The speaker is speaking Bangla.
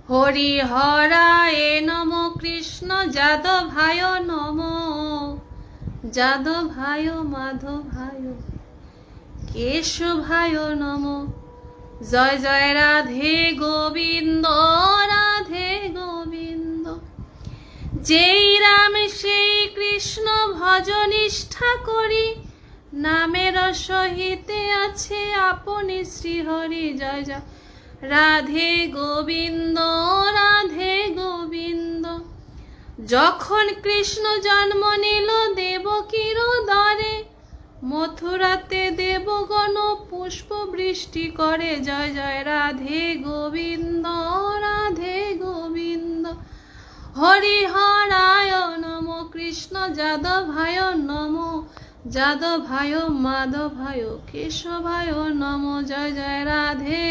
হরি হরায় নম কৃষ্ণ যাদবায় নম যাদবায় মাধবায় কেশবায় নম। জয় জয় রাধে গোবিন্দ রাধে গোবিন্দ। যেই রাম সেই কৃষ্ণ ভজ নিষ্ঠা করি, নামের সহিতে আছে আপনি শ্রীহরি। জয় জয় রাধে গোবিন্দ রাধে গোবিন্দ। যখন কৃষ্ণ জন্ম নিল দেবকীর দরে, মথুরাতে দেবগণ পুষ্প বৃষ্টি করে। জয় জয় রাধে গোবিন্দ রাধে গোবিন্দ। হরি হরায় নম কৃষ্ণ যাদবায় নম যাদবায় মাধবায় কেশবায় নম। জয় জয় রাধে